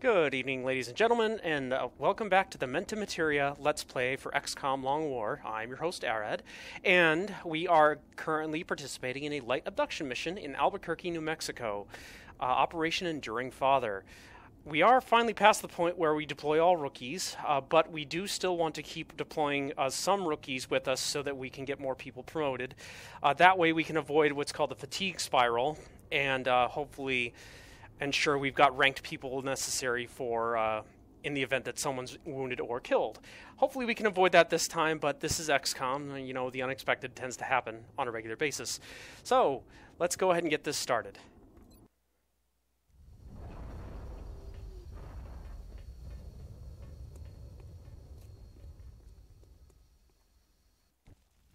Good evening, ladies and gentlemen, and welcome back to the Mente Materia Let's Play for XCOM Long War. I'm your host, Arad, and we are currently participating in a light abduction mission in Albuquerque, New Mexico, Operation Enduring Father. We are finally past the point where we deploy all rookies, but we do still want to keep deploying some rookies with us so that we can get more people promoted. That way we can avoid what's called the fatigue spiral, and hopefully ensure we've got ranked people necessary for in the event that someone's wounded or killed. Hopefully we can avoid that this time, but this is XCOM. You know, the unexpected tends to happen on a regular basis. So, let's go ahead and get this started.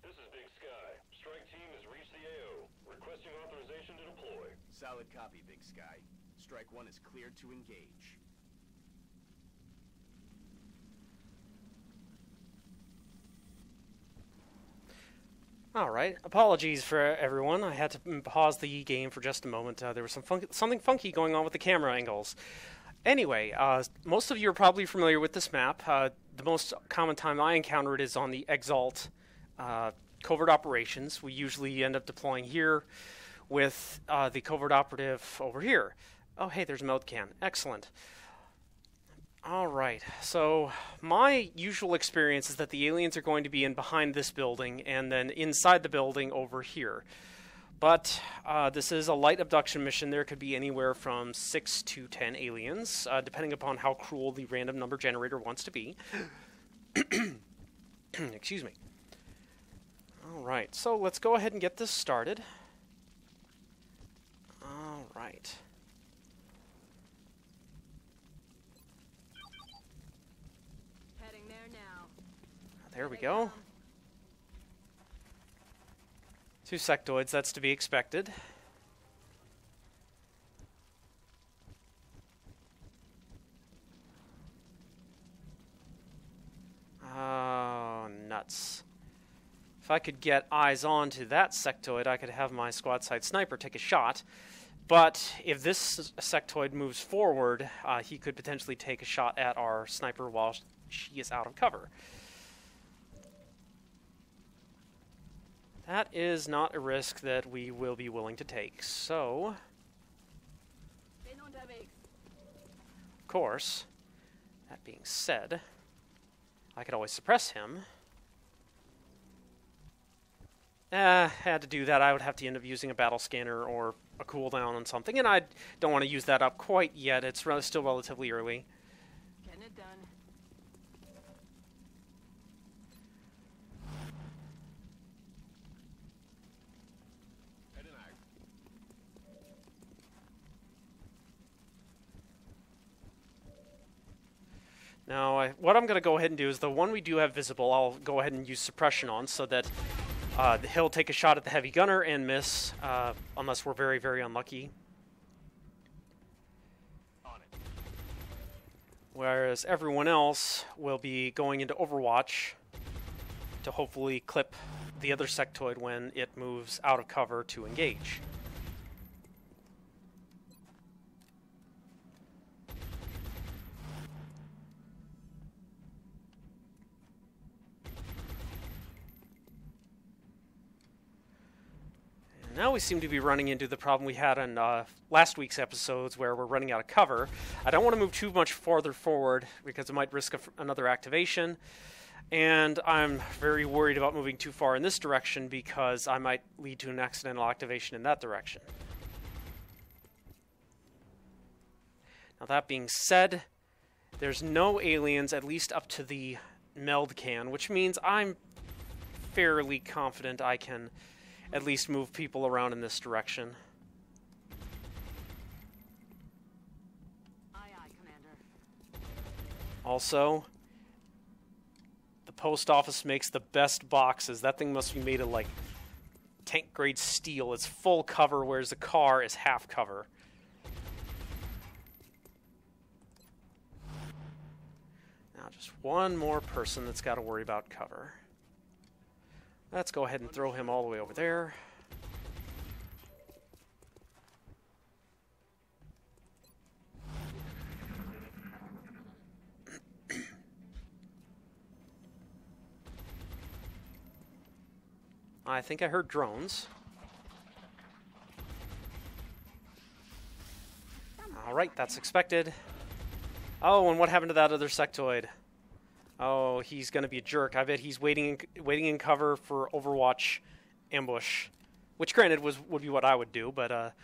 This is Big Sky. Strike team has reached the AO. Requesting authorization to deploy. Solid copy, Big Sky. Strike 1 is cleared to engage. Alright, apologies for everyone. I had to pause the game for just a moment. There was something funky going on with the camera angles. Anyway, most of you are probably familiar with this map. The most common time I encounter it is on the Exalt covert operations. We usually end up deploying here with the covert operative over here. Oh, hey, there's a meld can. Excellent. Alright, so my usual experience is that the aliens are going to be in behind this building and then inside the building over here. But this is a light abduction mission. There could be anywhere from 6 to 10 aliens, depending upon how cruel the random number generator wants to be. Excuse me. Alright, so let's go ahead and get this started. Alright. There we go. 2 sectoids, that's to be expected. Oh, nuts. If I could get eyes on to that sectoid, I could have my squad side sniper take a shot. But if this sectoid moves forward, he could potentially take a shot at our sniper while she is out of cover. That is not a risk that we will be willing to take, so of course, that being said, I could always suppress him. Had to do that, I would have to end up using a battle scanner or a cooldown on something, and I don't want to use that up quite yet. It's still relatively early. Getting it done. Now, what I'm going to go ahead and do is the one we do have visible, I'll go ahead and use suppression on so that he'll take a shot at the heavy gunner and miss, unless we're very, very unlucky. Whereas everyone else will be going into Overwatch to hopefully clip the other sectoid when it moves out of cover to engage. Now we seem to be running into the problem we had in last week's episodes where we're running out of cover. I don't want to move too much farther forward because it might risk another activation. And I'm very worried about moving too far in this direction because I might lead to an accidental activation in that direction. Now that being said, there's no aliens, at least up to the meld can, which means I'm fairly confident I can at least move people around in this direction. Aye, aye, Commander. Also, the post office makes the best boxes. That thing must be made of like tank grade steel. It's full cover, whereas the car is half cover. Now just one more person that's got to worry about cover. Let's go ahead and throw him all the way over there. I think I heard drones. Alright, that's expected. Oh, and what happened to that other sectoid? Oh, he's going to be a jerk. I bet he's waiting in cover for Overwatch ambush. Which, granted, would be what I would do, but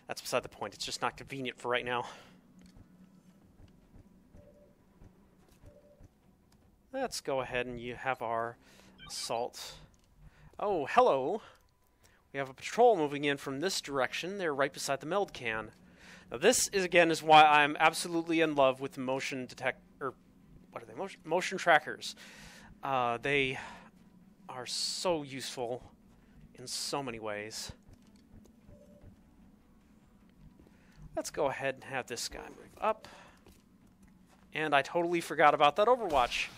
that's beside the point. It's just not convenient for right now. Let's go ahead and you have our assault. Oh, hello. We have a patrol moving in from this direction. They're right beside the meld can. Now this is why I'm absolutely in love with motion what are they? Motion trackers. They are so useful in so many ways. Let's go ahead and have this guy move up. And I totally forgot about that Overwatch.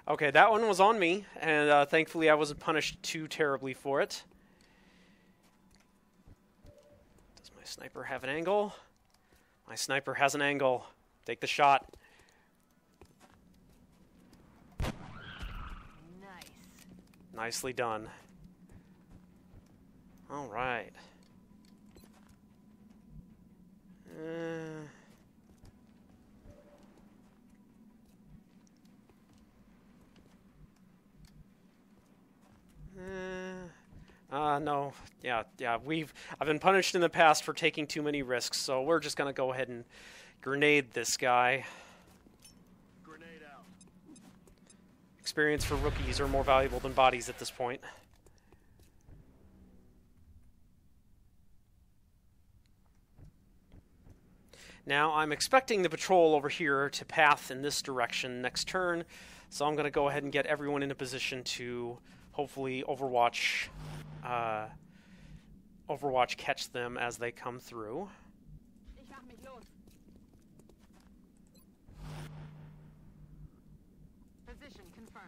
Okay, that one was on me, and thankfully I wasn't punished too terribly for it. Does my sniper have an angle? My sniper has an angle. Take the shot. Nice. Nicely done. All right. No. Yeah. I've been punished in the past for taking too many risks, so we're just gonna go ahead and grenade this guy. Grenade out. Experience for rookies are more valuable than bodies at this point. Now, I'm expecting the patrol over here to path in this direction next turn, so I'm going to go ahead and get everyone in a position to hopefully Overwatch catch them as they come through. Ich mach mich los. Position confirmed.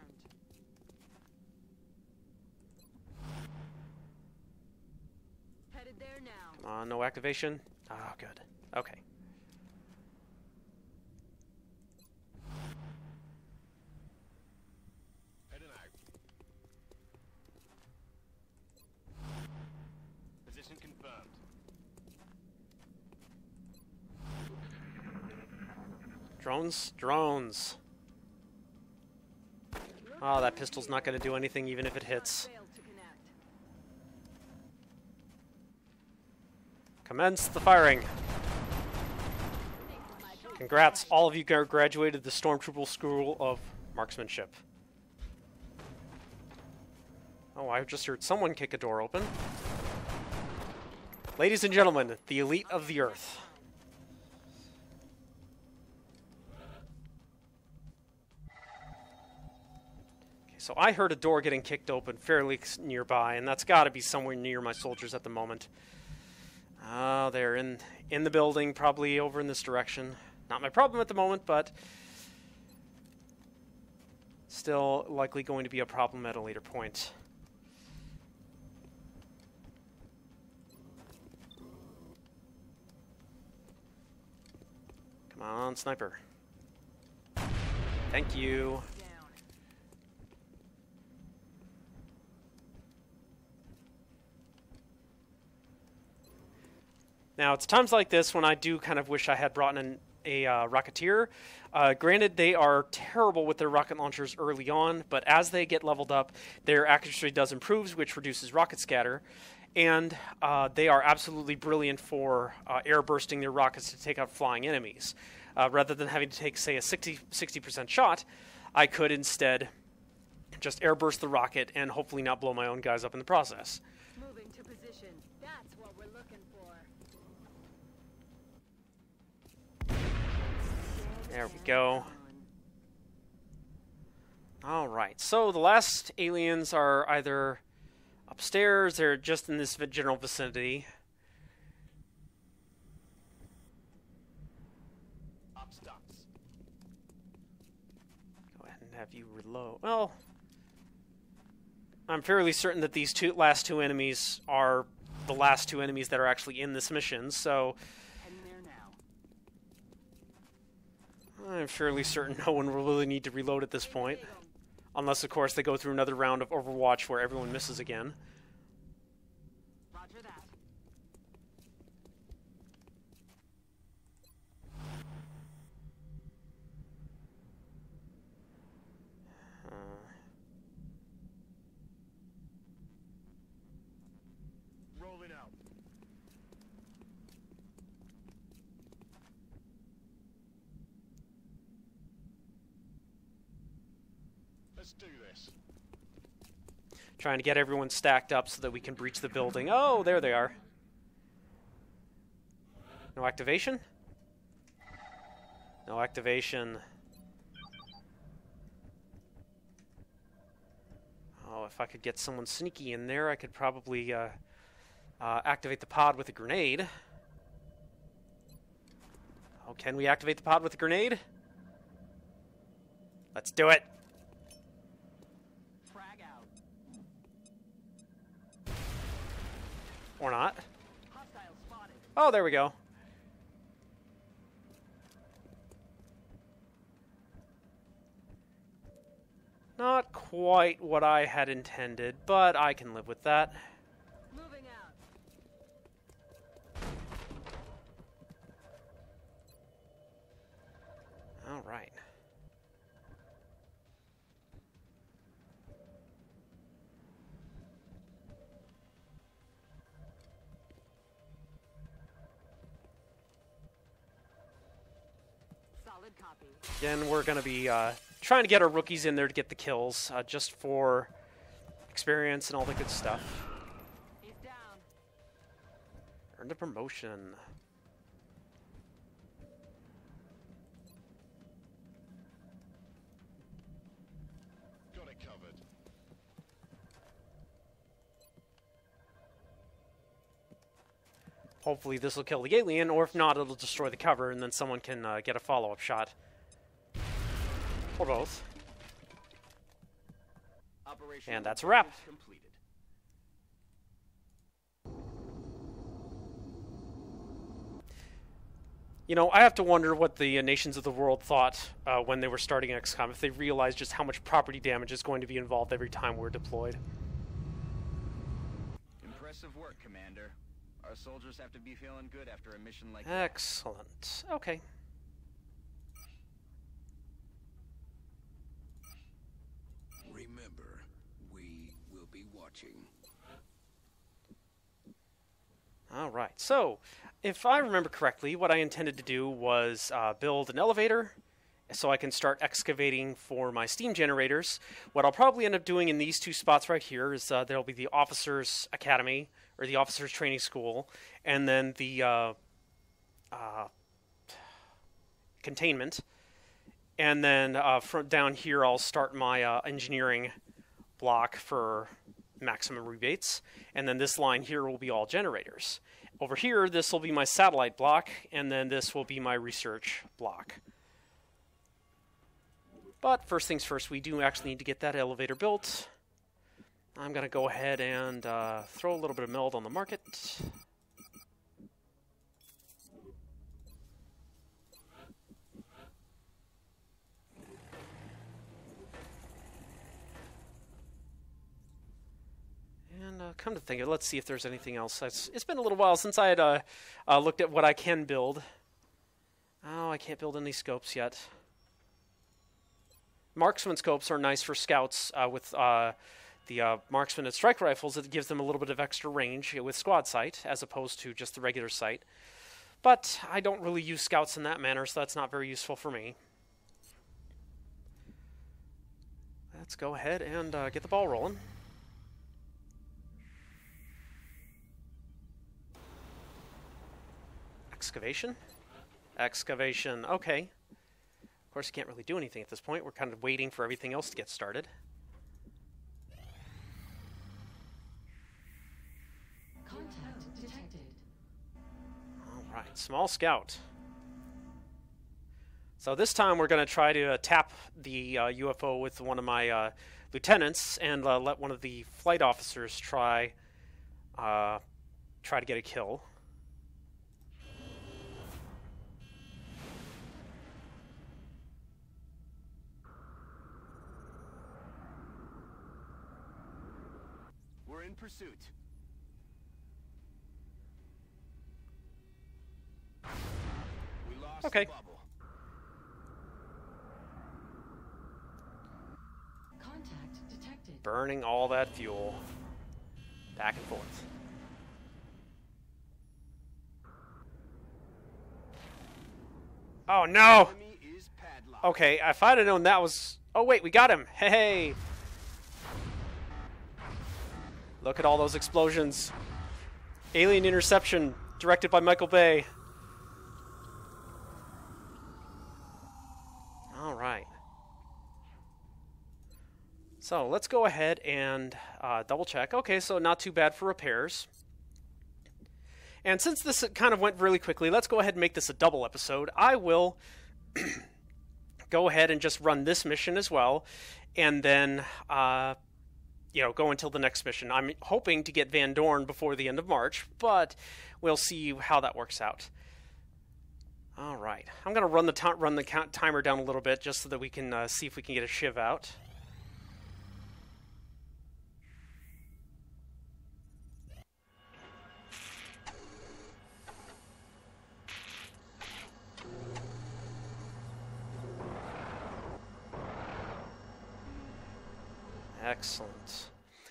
Headed there now. Come on, no activation. Ah, good. Okay. Heading out. Position confirmed. Drones. Oh, that pistol's not going to do anything even if it hits. Failed to connect. Commence the firing. Congrats, all of you graduated the Stormtrooper School of Marksmanship. Oh, I just heard someone kick a door open. Ladies and gentlemen, the elite of the Earth. Okay, so I heard a door getting kicked open fairly nearby, and that's got to be somewhere near my soldiers at the moment. They're in the building, probably over in this direction. Not my problem at the moment, but still likely going to be a problem at a later point. Come on, sniper. Thank you. Down. Now, it's times like this when I do kind of wish I had brought in a Rocketeer. Granted, they are terrible with their rocket launchers early on, but as they get leveled up, their accuracy does improve, which reduces rocket scatter. And they are absolutely brilliant for air bursting their rockets to take out flying enemies. Rather than having to take, say, a 60% shot, I could instead just air burst the rocket and hopefully not blow my own guys up in the process. Moving to position. That's what we're looking for. There we go. Alright, so the last aliens are either upstairs or just in this general vicinity. Upstocks. Go ahead and have you reload. Well, I'm fairly certain that these last two enemies are the last two enemies that are actually in this mission, so Heading there now. I'm fairly certain no one will really need to reload at this point. Diego. Unless, of course, they go through another round of Overwatch where everyone misses again. Roger that. Rolling out. Let's do this. Trying to get everyone stacked up so that we can breach the building. Oh, there they are. No activation? No activation. Oh, if I could get someone sneaky in there, I could probably activate the pod with a grenade. Oh, can we activate the pod with a grenade? Let's do it. Frag out. Or not. Hostile spotted. Oh, there we go. Not quite what I had intended, but I can live with that. Moving out. All right. Solid copy. Again, we're going to be trying to get our rookies in there to get the kills, just for experience and all the good stuff. He's down. Earned a promotion. Got it covered. Hopefully this will kill the alien, or if not, it'll destroy the cover, and then someone can get a follow-up shot. Or both. Operation And that's a wrap. completed. You know, I have to wonder what the nations of the world thought when they were starting XCOM, if they realized just how much property damage is going to be involved every time we're deployed. Impressive work, Commander. Our soldiers have to be feeling good after a mission like that. Excellent. Okay. Remember, we will be watching. All right. So, if I remember correctly, what I intended to do was build an elevator so I can start excavating for my steam generators. What I'll probably end up doing in these two spots right here is there'll be the Officers Academy, or the Officers Training School, and then the containment. And then from down here, I'll start my engineering block for maximum rebates. And then this line here will be all generators. Over here, this will be my satellite block, and then this will be my research block. But first things first, we do actually need to get that elevator built. I'm going to go ahead and throw a little bit of meld on the market. And come to think of it, let's see if there's anything else. It's been a little while since I had looked at what I can build. Oh, I can't build any scopes yet. Marksman scopes are nice for scouts with the marksman and strike rifles. It gives them a little bit of extra range with squad sight as opposed to just the regular sight. But I don't really use scouts in that manner, so that's not very useful for me. Let's go ahead and get the ball rolling. Excavation? Excavation, okay. Of course, you can't really do anything at this point. We're kind of waiting for everything else to get started. Contact detected. Alright, small scout. So this time we're going to try to tap the UFO with one of my lieutenants and let one of the flight officers try to get a kill. in pursuit. We lost Okay. the bubble. Contact detected. Burning all that fuel. Back and forth. Oh no! Enemy is padlocked. Okay, if I'd have known that was... Oh wait, we got him! Hey! Look at all those explosions. Alien Interception, directed by Michael Bay. Alright. So, let's go ahead and double check. Okay, so not too bad for repairs. And since this kind of went really quickly, let's go ahead and make this a double episode. I will go ahead and just run this mission as well, and then, go until the next mission. I'm hoping to get Van Dorn before the end of March, but we'll see how that works out. All right, I'm going to run the timer down a little bit just so that we can see if we can get a shiv out. Excellent.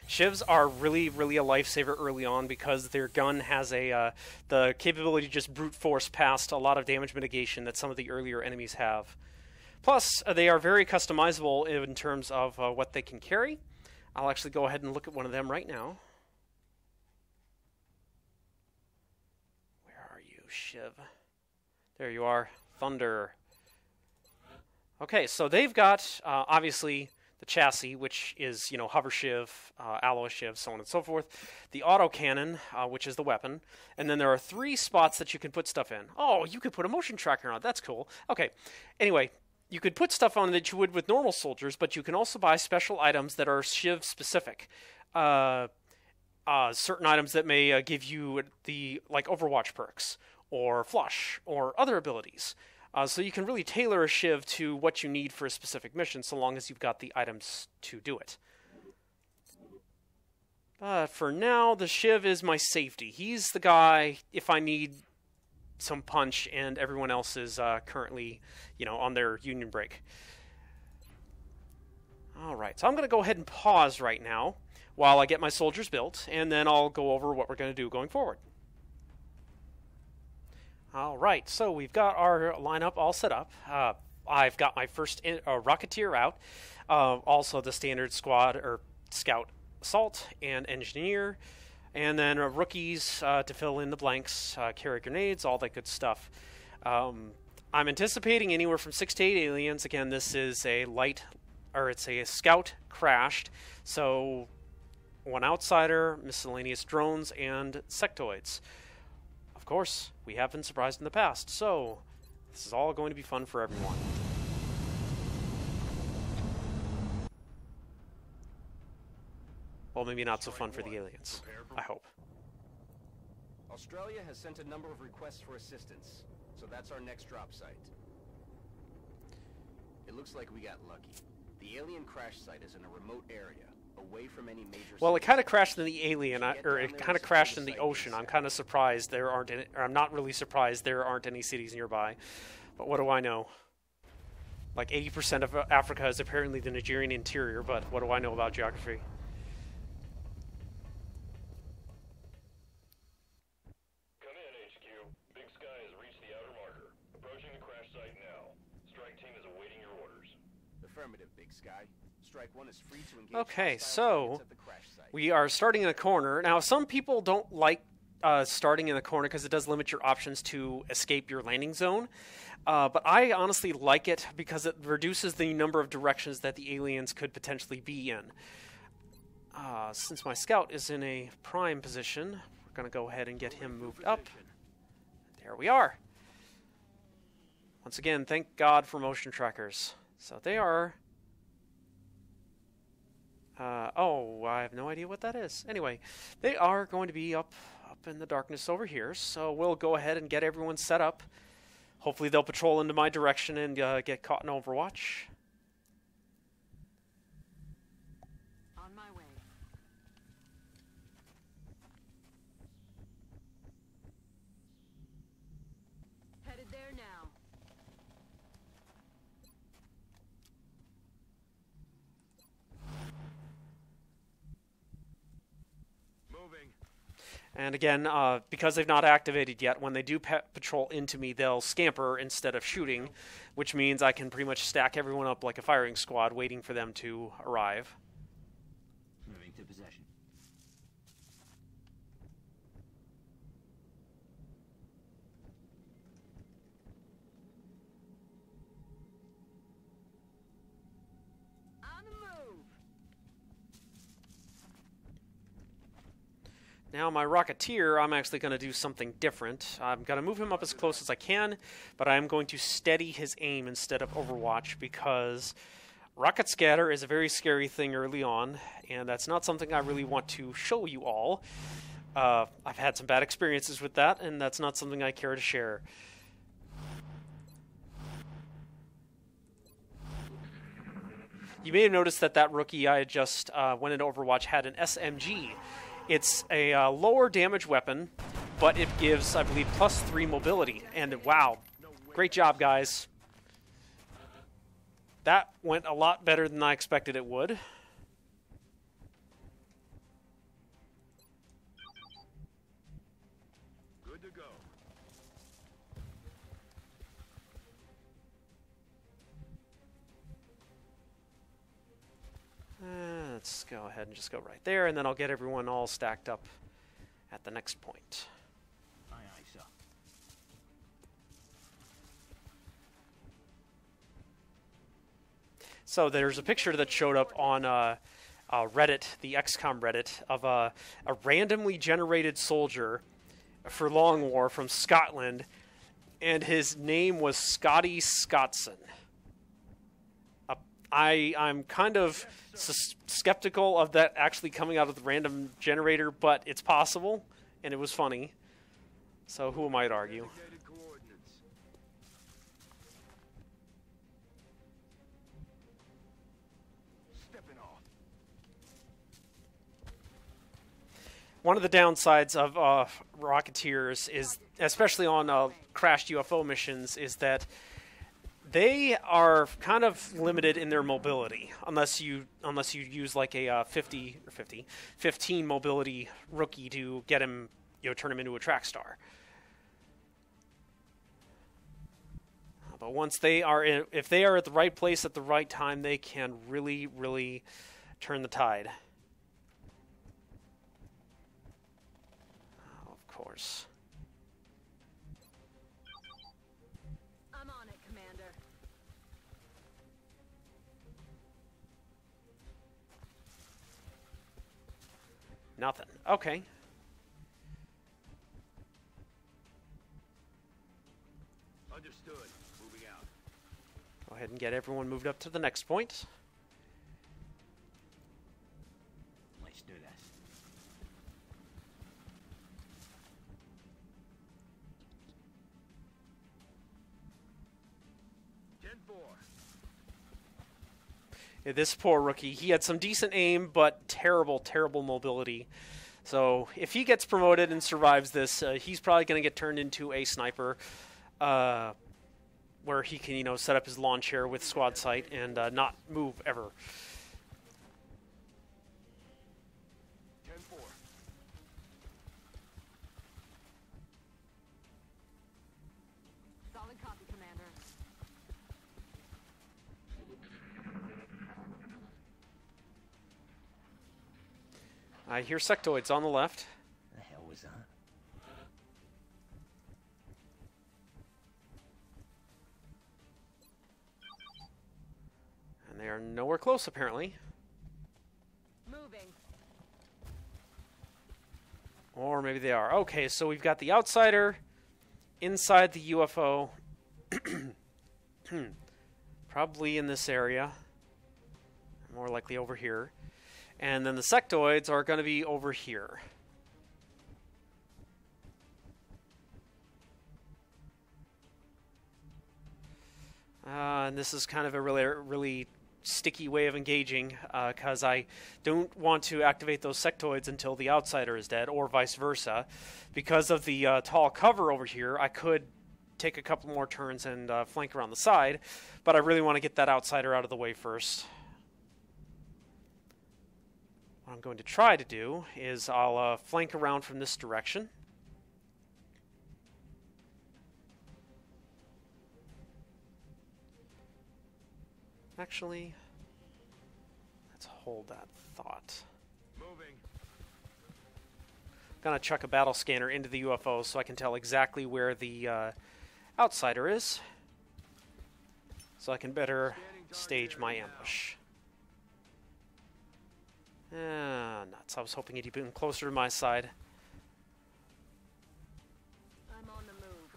Shivs are really, really a lifesaver early on because their gun has the capability to just brute force past a lot of damage mitigation that some of the earlier enemies have. Plus, they are very customizable in terms of what they can carry. I'll actually go ahead and look at one of them right now. Where are you, Shiv? There you are. Thunder. Okay, so they've got, obviously, the chassis, which is, hover shiv, alloy shiv, so on and so forth. The autocannon, which is the weapon. And then there are 3 spots that you can put stuff in. Oh, you could put a motion tracker on it. That's cool. Okay. Anyway, you could put stuff on that you would with normal soldiers, but you can also buy special items that are shiv specific. Certain items that may give you the, Overwatch perks, or flush, or other abilities. So you can really tailor a shiv to what you need for a specific mission, so long as you've got the items to do it. But for now, the shiv is my safety. He's the guy if I need some punch and everyone else is currently, on their union break. Alright, so I'm going to go ahead and pause right now while I get my soldiers built, and then I'll go over what we're going to do going forward. Alright, so we've got our lineup all set up. I've got my first Rocketeer out. Also the standard squad, or scout, assault, and engineer. And then rookies to fill in the blanks, carry grenades, all that good stuff. I'm anticipating anywhere from 6 to 8 aliens. Again, this is it's a scout crashed. So, 1 outsider, miscellaneous drones, and sectoids. Of course, we have been surprised in the past, so this is all going to be fun for everyone. Well, maybe not so fun for the aliens. I hope. Australia has sent a number of requests for assistance, so that's our next drop site. It looks like we got lucky. The alien crash site is in a remote area, away from any major... Well, it kind of crashed in the alien, or it kind of crashed in the ocean. I'm kind of surprised there aren't any, or I'm not really surprised there aren't any cities nearby. But what do I know? Like 80% of Africa is apparently the Nigerian interior, but what do I know about geography? Come in, HQ. Big Sky has reached the outer marker. Approaching the crash site now. Strike team is awaiting your orders. Affirmative, Big Sky. Strike 1 is free to engage. Okay, hostile so targets at the crash site. we are starting in a corner. Now, some people don't like starting in the corner because it does limit your options to escape your landing zone. But I honestly like it because it reduces the number of directions that the aliens could potentially be in. Since my scout is in a prime position, we're going to go ahead and get him moved up. There we are. Once again, thank God for motion trackers. So they are... oh, I have no idea what that is. Anyway, they are going to be up in the darkness over here, so we'll go ahead and get everyone set up. Hopefully they'll patrol into my direction and get caught in Overwatch. On my way. And again, because they've not activated yet, when they do patrol into me, they'll scamper instead of shooting, which means I can pretty much stack everyone up like a firing squad waiting for them to arrive. Moving to possession. On the move. Now my Rocketeer, I'm actually going to do something different. I'm going to move him up as close as I can, but I'm going to steady his aim instead of Overwatch because Rocket Scatter is a very scary thing early on, and that's not something I really want to show you all. I've had some bad experiences with that, and that's not something I care to share. You may have noticed that that rookie I had just went into Overwatch had an SMG. It's a lower damage weapon, but it gives, I believe, +3 mobility. And wow, great job, guys. That went a lot better than I expected it would. Good to go. Let's go ahead and just go right there, and then I'll get everyone all stacked up at the next point. Aye, aye, sir. So there's a picture that showed up on Reddit, the XCOM Reddit, of a randomly generated soldier for Long War from Scotland, and his name was Scotty Scottson. I'm kind of skeptical of that actually coming out of the random generator, but it's possible, and it was funny. So who am I to argue? Dedicated coordinates. Stepping off. One of the downsides of Rocketeers is, especially on crashed UFO missions, is that they are kind of limited in their mobility unless you use like a 15 mobility rookie to get him, turn him into a track star. But once they are if they are at the right place at the right time, they can really, really turn the tide. Of course. I'm on it, Commander. Nothing. Okay. Understood. Moving out. Go ahead and get everyone moved up to the next point. Let's do this. Yeah, this poor rookie, he had some decent aim, but terrible, terrible mobility. So if he gets promoted and survives this, he's probably going to get turned into a sniper, where he can, set up his lawn chair with squad sight and not move ever. 10-4. Solid copy, Commander. I hear sectoids on the left. The hell was that? And they are nowhere close, apparently. Moving. Or maybe they are. Okay, so we've got the outsider inside the UFO. Probably in this area. More likely over here. And then the sectoids are going to be over here. And this is kind of a really sticky way of engaging, because I don't want to activate those sectoids until the outsider is dead, or vice versa. Because of the tall cover over here, I could take a couple more turns and flank around the side, but I really want to get that outsider out of the way first. What I'm going to try to do is I'll flank around from this direction. Actually, let's hold that thought. Moving. Gonna chuck a battle scanner into the UFO so I can tell exactly where the outsider is, so I can better stage my ambush. Nuts. I was hoping he'd been closer to my side. I'm on the move.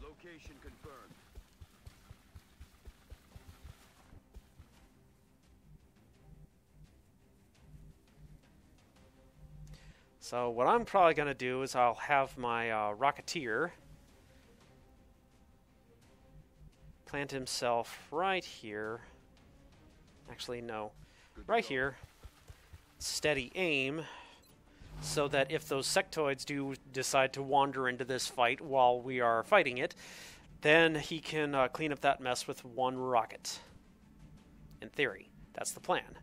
Location confirmed. So what I'm probably going to do is I'll have my Rocketeer plant himself right here. Actually, no. Right here. Steady aim, so that if those sectoids do decide to wander into this fight while we are fighting it, then he can clean up that mess with one rocket. In theory, that's the plan.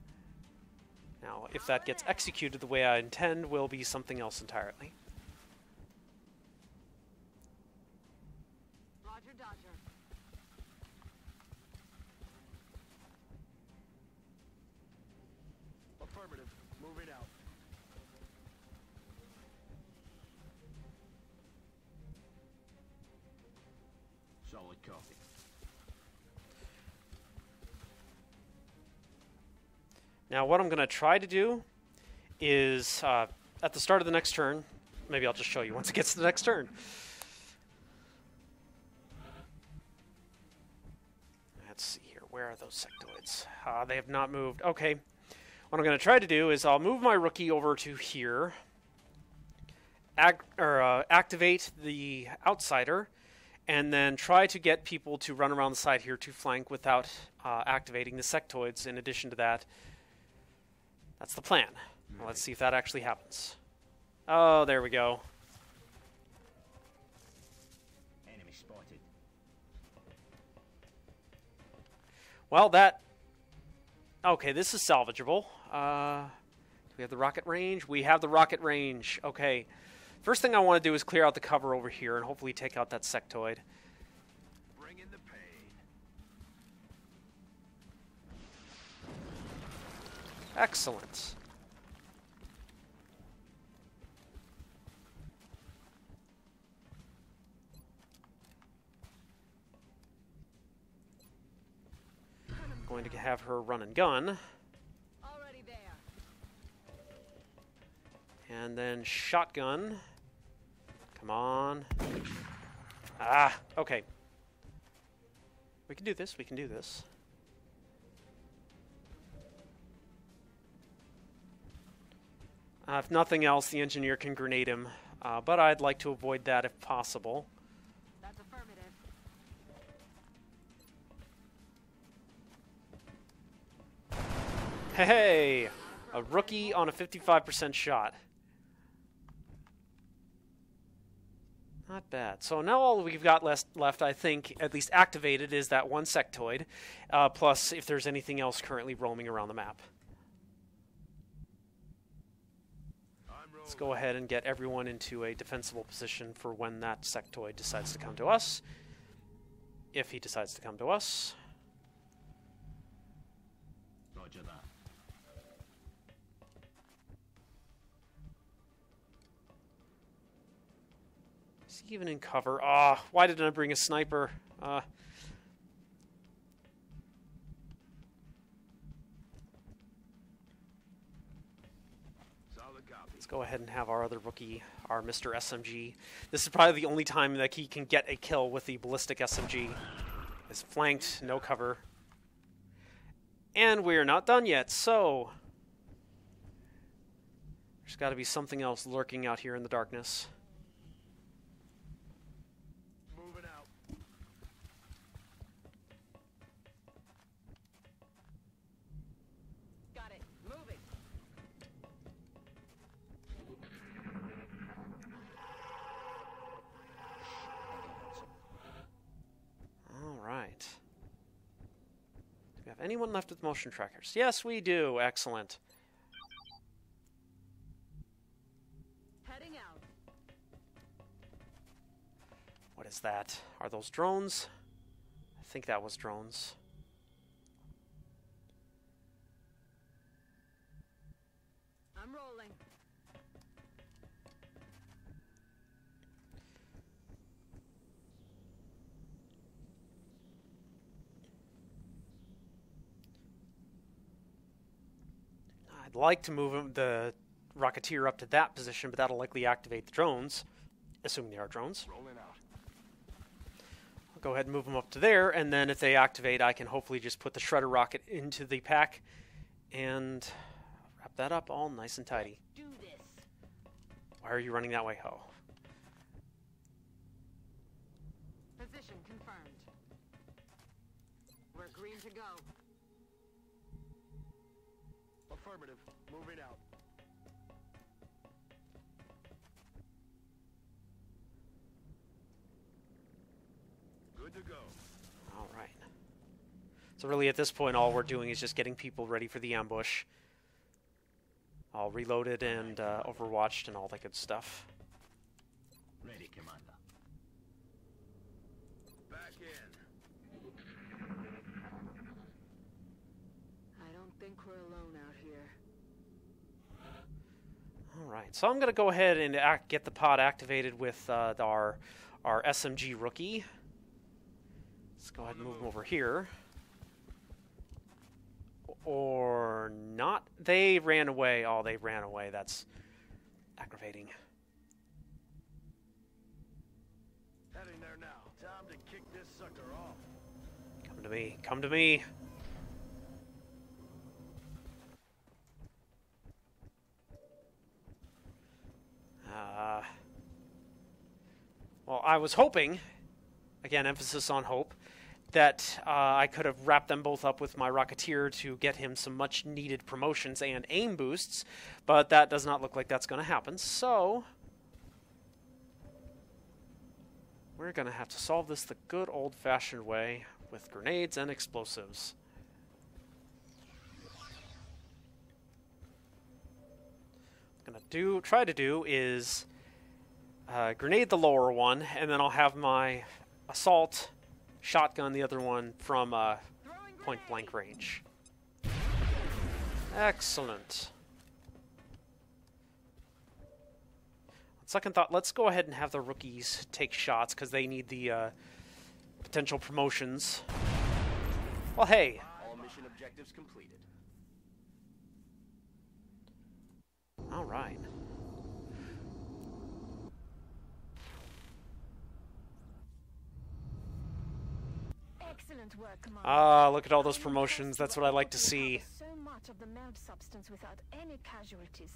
Now, if that gets executed the way I intend, will be something else entirely. Roger, Dodger. Affirmative. Moving out. Solid copy. Now, what I'm going to try to do is, at the start of the next turn, maybe I'll just show you once it gets to the next turn. Let's see here. Where are those sectoids? They have not moved. Okay. What I'm going to try to do is I'll move my rookie over to here, activate the outsider, and then try to get people to run around the side here to flank without activating the sectoids. In addition to that, that's the plan. Well, let's see if that actually happens. Oh, there we go. Enemy spotted. Well, that... Okay, this is salvageable. Do we have the rocket range? We have the rocket range. Okay. First thing I want to do is clear out the cover over here and hopefully take out that sectoid. Bring in the pain. Excellent. I'm going to have her run and gun. Already there. And then shotgun. Come on. Ah, okay. We can do this, we can do this. If nothing else, the engineer can grenade him, but I'd like to avoid that if possible. That's affirmative. Hey! A rookie on a 55% shot. Not bad. So now all we've got left, I think, at least activated, is that one sectoid, plus if there's anything else currently roaming around the map. Let's go ahead and get everyone into a defensible position for when that sectoid decides to come to us. If he decides to come to us. Roger that. Is he even in cover? Ah, why didn't I bring a sniper? Let's go ahead and have our other rookie, our Mr. SMG. This is probably the only time that he can get a kill with the ballistic SMG. Is flanked, no cover. And we're not done yet, so... There's got to be something else lurking out here in the darkness. Moving out. Got it. Moving. All right. anyone left with motion trackers? Yes, we do. Excellent. Heading out. What is that? Are those drones? I think that was drones. I'm rolling. I'd like to move the Rocketeer up to that position, but that'll likely activate the drones, assuming they are drones. Rolling out. I'll go ahead and move them up to there, and then if they activate, I can hopefully just put the Shredder rocket into the pack and wrap that up all nice and tidy. Do this. Why are you running that way? Oh. Position confirmed. We're green to go. Affirmative. Moving out. Good to go. All right. So really at this point, all we're doing is just getting people ready for the ambush. All reloaded and overwatched and all that good stuff. Ready, Commander. Back in. I don't think we're alone out here. All right. So I'm going to go ahead and get the pod activated with our SMG rookie. Let's go ahead and move him over here. Or not. They ran away. Oh, they ran away. That's aggravating. Heading there now. Time to kick this sucker off. Come to me. Come to me. Well, I was hoping, again, emphasis on hope, that I could have wrapped them both up with my Rocketeer to get him some much-needed promotions and aim boosts, but that does not look like that's going to happen, so we're going to have to solve this the good old-fashioned way with grenades and explosives. What I'm going to try to do is grenade the lower one, and then I'll have my assault shotgun the other one from point-blank range. Excellent. On second thought, let's go ahead and have the rookies take shots, because they need the potential promotions. Well, hey. All mission objectives completed. All right. Excellent work, Commander. Ah, look at all those promotions. That's what I like to see. So much of the meld substance without any casualties.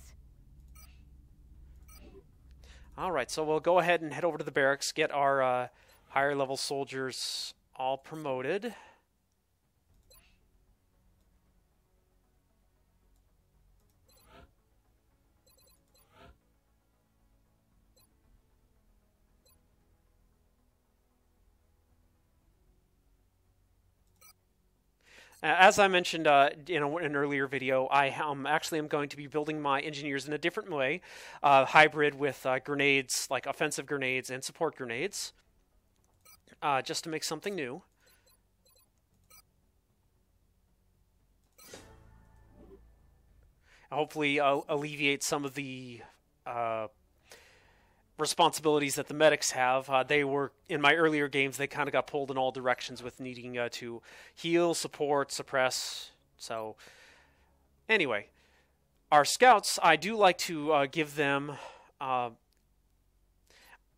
All right, so we'll go ahead and head over to the barracks, get our higher level soldiers all promoted. As I mentioned in an earlier video, I actually am going to be building my engineers in a different way, hybrid with grenades, like offensive grenades and support grenades, just to make something new. Hopefully alleviate some of the responsibilities that the medics have. They were, in my earlier games, they kind of got pulled in all directions with needing to heal, support, suppress. So, anyway, our scouts, I do like to give them...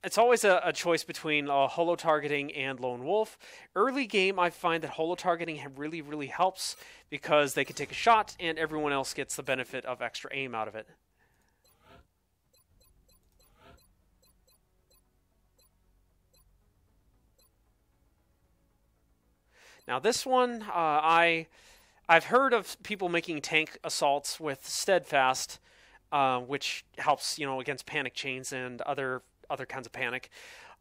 it's always a choice between holo-targeting and lone wolf. Early game, I find that holo-targeting really, really helps because they can take a shot and everyone else gets the benefit of extra aim out of it. Now this one, I've heard of people making tank assaults with steadfast, which helps, against panic chains and other kinds of panic.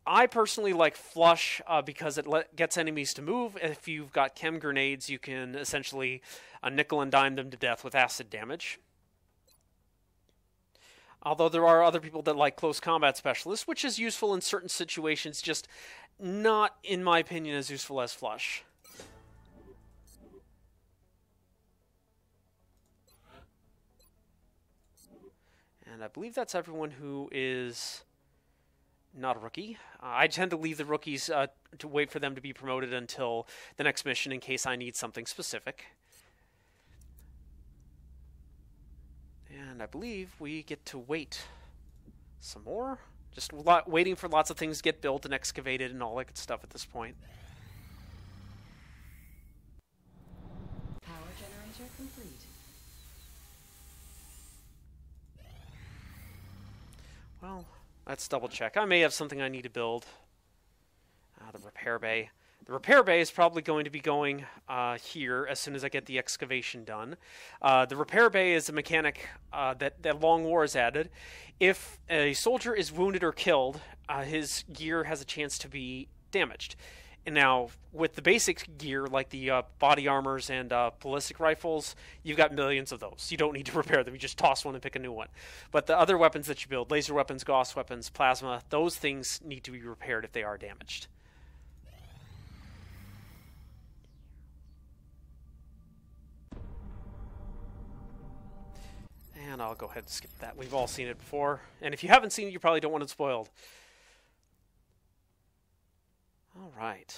I personally like flush because it gets enemies to move. If you've got chem grenades, you can essentially nickel and dime them to death with acid damage. Although there are other people that like close combat specialists, which is useful in certain situations, just not, in my opinion, as useful as flush. And I believe that's everyone who is not a rookie. I tend to leave the rookies to wait for them to be promoted until the next mission in case I need something specific. And I believe we get to wait some more. Just waiting for lots of things to get built and excavated and all that good stuff at this point. Power generator complete. Well, let's double check. I may have something I need to build. The repair bay. The repair bay is probably going to be going here as soon as I get the excavation done. The repair bay is a mechanic that Long War has added. If a soldier is wounded or killed, his gear has a chance to be damaged. And now, with the basic gear, like the body armors and ballistic rifles, you've got millions of those. You don't need to repair them. You just toss one and pick a new one. But the other weapons that you build, laser weapons, Gauss weapons, plasma, those things need to be repaired if they are damaged. And I'll go ahead and skip that. We've all seen it before. And if you haven't seen it, you probably don't want it spoiled. All right.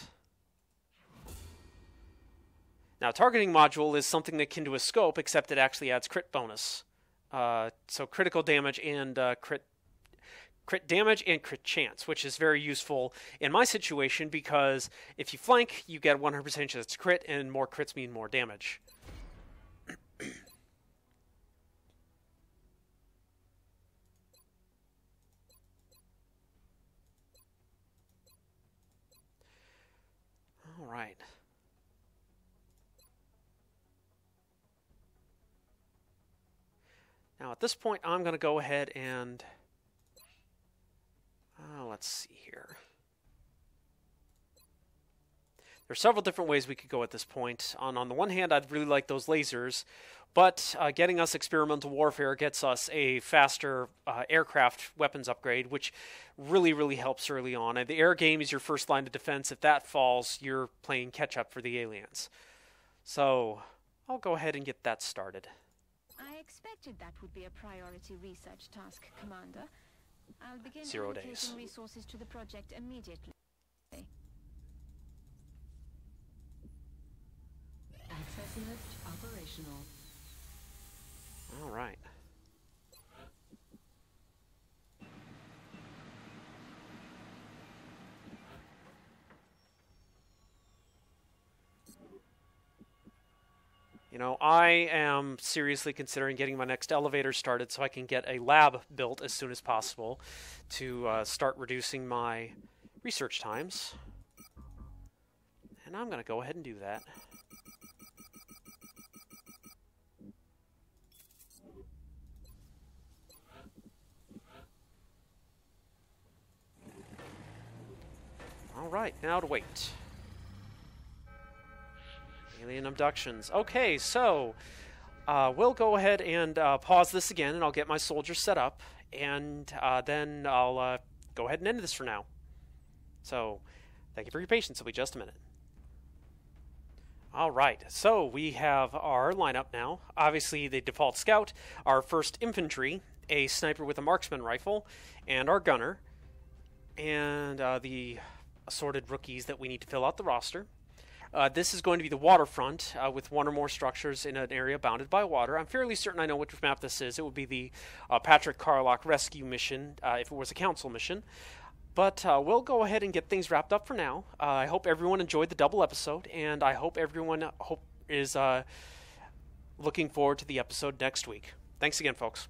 Now, targeting module is something akin to a scope, except it actually adds crit bonus. So critical damage and crit damage and crit chance, which is very useful in my situation because if you flank, you get 100% chance to crit, and more crits mean more damage. All right. Now at this point, I'm going to go ahead and let's see here. There are several different ways we could go at this point. On the one hand, I'd really like those lasers, but getting us experimental warfare gets us a faster aircraft weapons upgrade, which really, really helps early on. The air game is your first line of defense. If that falls, you're playing catch-up for the aliens. So I'll go ahead and get that started. I expected that would be a priority research task, Commander. I'll begin 0 allocating days. resources to the project immediately. Access lift operational. All right. You know, I am seriously considering getting my next elevator started so I can get a lab built as soon as possible to start reducing my research times. And I'm going to go ahead and do that. All right, now to wait. Alien abductions. Okay, so we'll go ahead and pause this again, and I'll get my soldiers set up, and then I'll go ahead and end this for now. So, thank you for your patience. It'll be just a minute. All right, so we have our lineup now. Obviously, the default scout, our first infantry, a sniper with a marksman rifle, and our gunner, and the assorted rookies that we need to fill out the roster. This is going to be the waterfront with one or more structures in an area bounded by water. I'm fairly certain I know which map this is. It would be the Patrick Carlock rescue mission if it was a council mission. But we'll go ahead and get things wrapped up for now. I hope everyone enjoyed the double episode, and I hope everyone is looking forward to the episode next week. Thanks again, folks.